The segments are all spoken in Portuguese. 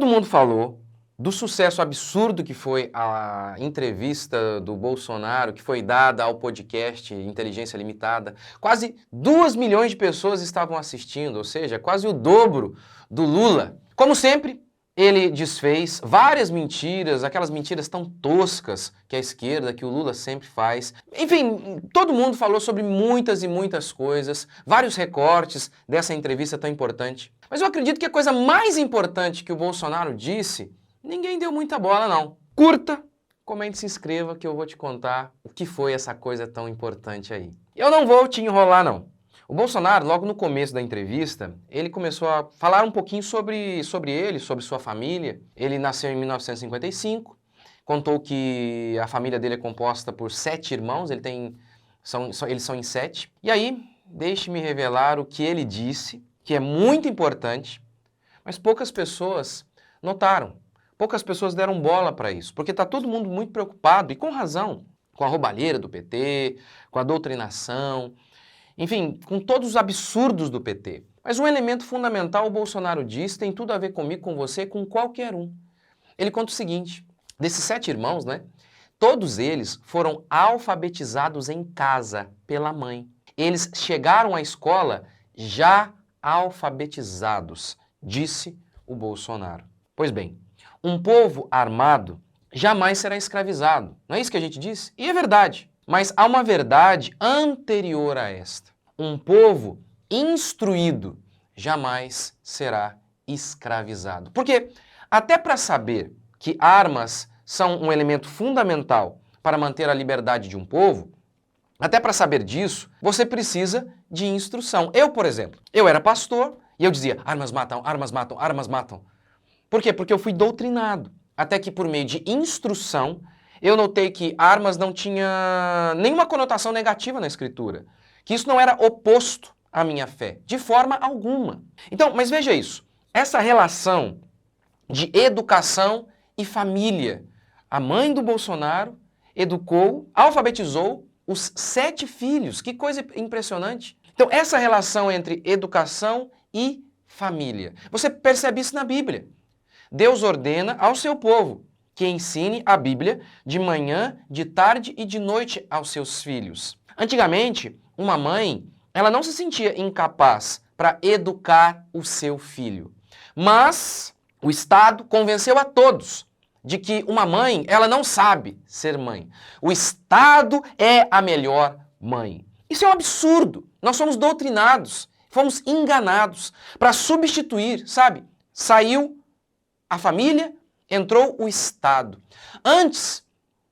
Todo mundo falou do sucesso absurdo que foi a entrevista do Bolsonaro, que foi dada ao podcast Inteligência Limitada. Quase 2 milhões de pessoas estavam assistindo, ou seja, quase o dobro do Lula. Como sempre, ele desfez várias mentiras, aquelas mentiras tão toscas que a esquerda, que o Lula sempre faz. Enfim, todo mundo falou sobre muitas e muitas coisas, vários recortes dessa entrevista tão importante. Mas eu acredito que a coisa mais importante que o Bolsonaro disse, ninguém deu muita bola, não. Curta, comente e se inscreva que eu vou te contar o que foi essa coisa tão importante aí. Eu não vou te enrolar, não. O Bolsonaro, logo no começo da entrevista, ele começou a falar um pouquinho sobre ele, sobre sua família. Ele nasceu em 1955, contou que a família dele é composta por 7 irmãos, eles são em 7. E aí, deixe-me revelar o que ele disse, que é muito importante, mas poucas pessoas notaram. Poucas pessoas deram bola para isso, porque está todo mundo muito preocupado, e com razão, com a roubalheira do PT, com a doutrinação, enfim, com todos os absurdos do PT. Mas um elemento fundamental, o Bolsonaro diz, tem tudo a ver comigo, com você, com qualquer um. Ele conta o seguinte, desses 7 irmãos, né? Todos eles foram alfabetizados em casa pela mãe. Eles chegaram à escola já alfabetizados, disse o Bolsonaro. Pois bem, um povo armado jamais será escravizado. Não é isso que a gente disse? E é verdade. Mas há uma verdade anterior a esta. Um povo instruído jamais será escravizado. Porque até para saber que armas são um elemento fundamental para manter a liberdade de um povo, até para saber disso, você precisa de instrução. Eu, por exemplo, eu era pastor e eu dizia, armas matam, armas matam, armas matam. Por quê? Porque eu fui doutrinado. Até que por meio de instrução, eu notei que armas não tinha nenhuma conotação negativa na escritura. Que isso não era oposto à minha fé, de forma alguma. Então, mas veja isso. Essa relação de educação e família. A mãe do Bolsonaro educou, alfabetizou os 7 filhos. Que coisa impressionante. Então, essa relação entre educação e família. Você percebe isso na Bíblia. Deus ordena ao seu povo que ensine a Bíblia de manhã, de tarde e de noite aos seus filhos. Antigamente, uma mãe, ela não se sentia incapaz para educar o seu filho. Mas o Estado convenceu a todos de que uma mãe, ela não sabe ser mãe. O Estado é a melhor mãe. Isso é um absurdo. Nós somos doutrinados, fomos enganados para substituir, sabe? Saiu a família, entrou o Estado. Antes,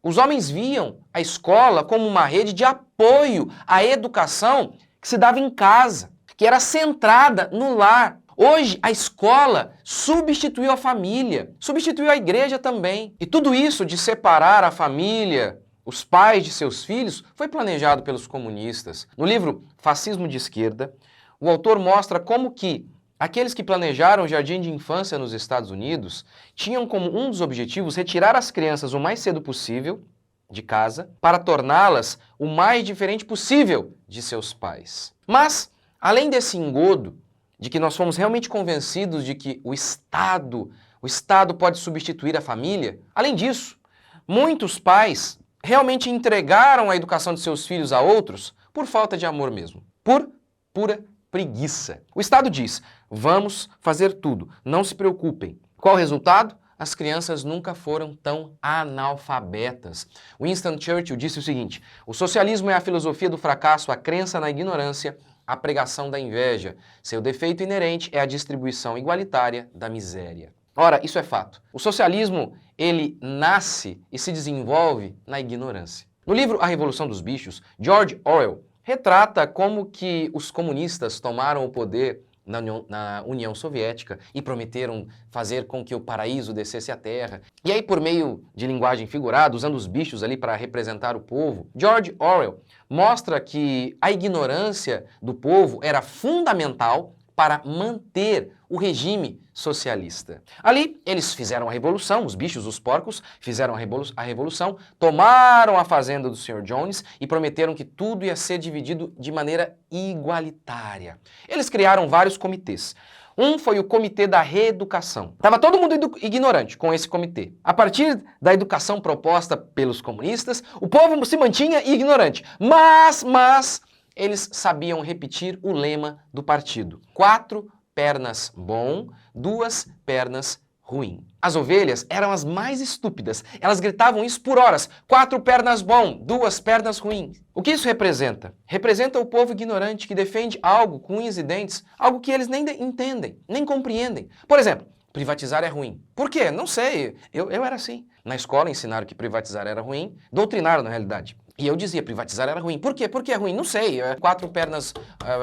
os homens viam a escola como uma rede de apoio à educação que se dava em casa, que era centrada no lar. Hoje, a escola substituiu a família, substituiu a igreja também. E tudo isso de separar a família, os pais de seus filhos, foi planejado pelos comunistas. No livro Fascismo de Esquerda, o autor mostra como que aqueles que planejaram o jardim de infância nos Estados Unidos tinham como um dos objetivos retirar as crianças o mais cedo possível de casa para torná-las o mais diferente possível de seus pais. Mas, além desse engodo, de que nós fomos realmente convencidos de que o Estado pode substituir a família, além disso, muitos pais realmente entregaram a educação de seus filhos a outros por falta de amor mesmo, por pura preguiça. O Estado diz, vamos fazer tudo, não se preocupem. Qual o resultado? As crianças nunca foram tão analfabetas. Winston Churchill disse o seguinte, o socialismo é a filosofia do fracasso, a crença na ignorância, a pregação da inveja. Seu defeito inerente é a distribuição igualitária da miséria. Ora, isso é fato. O socialismo, ele nasce e se desenvolve na ignorância. No livro A Revolução dos Bichos, George Orwell retrata como que os comunistas tomaram o poder na União Soviética e prometeram fazer com que o paraíso descesse à terra. E aí, por meio de linguagem figurada, usando os bichos ali para representar o povo, George Orwell mostra que a ignorância do povo era fundamental para manter o regime socialista. Ali, eles fizeram a revolução, os bichos, os porcos, fizeram a revolução, tomaram a fazenda do Sr. Jones e prometeram que tudo ia ser dividido de maneira igualitária. Eles criaram vários comitês. Um foi o Comitê da Reeducação. Estava todo mundo ignorante com esse comitê. A partir da educação proposta pelos comunistas, o povo se mantinha ignorante. Mas eles sabiam repetir o lema do partido. 4 pernas bom, 2 pernas ruim. As ovelhas eram as mais estúpidas. Elas gritavam isso por horas. 4 pernas bom, 2 pernas ruins. O que isso representa? Representa o povo ignorante que defende algo com unhas e dentes, algo que eles nem entendem, nem compreendem. Por exemplo, privatizar é ruim. Por quê? Não sei. Eu era assim. Na escola ensinaram que privatizar era ruim, doutrinaram na realidade. E eu dizia, privatizar era ruim. Por quê? Por que é ruim? Não sei. 4 pernas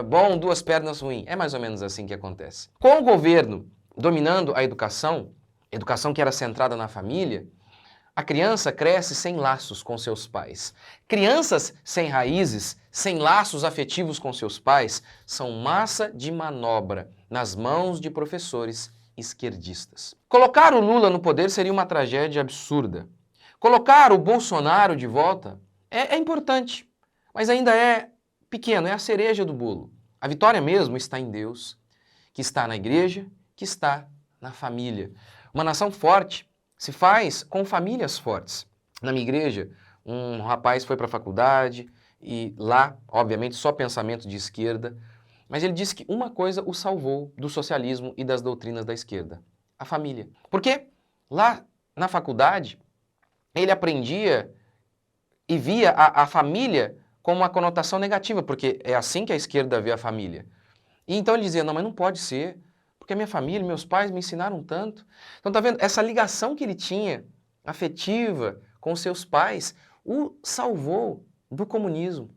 bom, 2 pernas ruim. É mais ou menos assim que acontece. Com o governo dominando a educação que era centrada na família, a criança cresce sem laços com seus pais. Crianças sem raízes, sem laços afetivos com seus pais, são massa de manobra nas mãos de professores esquerdistas. Colocar o Lula no poder seria uma tragédia absurda. Colocar o Bolsonaro de volta é importante, mas ainda é pequeno, é a cereja do bolo. A vitória mesmo está em Deus, que está na igreja, que está na família. Uma nação forte se faz com famílias fortes. Na minha igreja, um rapaz foi para a faculdade e lá, obviamente, só pensamento de esquerda, mas ele disse que uma coisa o salvou do socialismo e das doutrinas da esquerda: a família. Porque lá na faculdade, ele aprendia e via a família como uma conotação negativa, porque é assim que a esquerda vê a família. E então ele dizia, não, mas não pode ser, porque a minha família, meus pais me ensinaram tanto. Então tá vendo? Essa ligação que ele tinha, afetiva, com seus pais, o salvou do comunismo.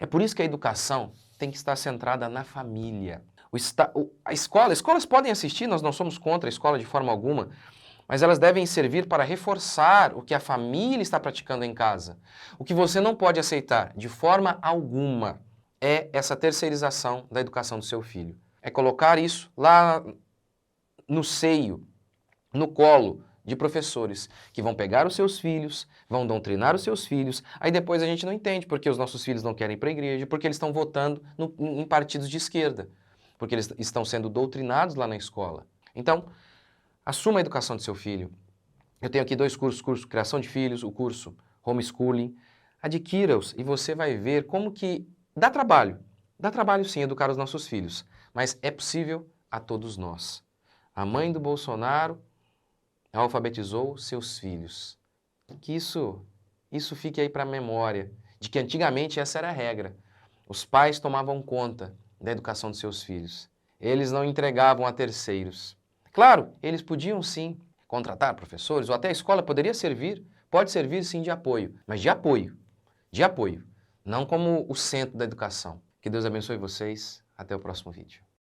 É por isso que a educação tem que estar centrada na família. Escolas podem assistir, nós não somos contra a escola de forma alguma, mas elas devem servir para reforçar o que a família está praticando em casa. O que você não pode aceitar de forma alguma é essa terceirização da educação do seu filho. É colocar isso lá no seio, no colo de professores que vão pegar os seus filhos, vão doutrinar os seus filhos, aí depois a gente não entende porque os nossos filhos não querem ir para a igreja, porque eles estão votando em partidos de esquerda, porque eles estão sendo doutrinados lá na escola. Então, assuma a educação do seu filho. Eu tenho aqui 2 cursos, o curso Criação de Filhos, o curso Homeschooling. Adquira-os e você vai ver como que dá trabalho sim educar os nossos filhos, mas é possível a todos nós. A mãe do Bolsonaro alfabetizou seus filhos. Que isso fique aí para a memória, de que antigamente essa era a regra. Os pais tomavam conta da educação dos seus filhos. Eles não entregavam a terceiros. Claro, eles podiam sim contratar professores, ou até a escola poderia servir, pode servir sim de apoio, mas de apoio, não como o centro da educação. Que Deus abençoe vocês. Até o próximo vídeo.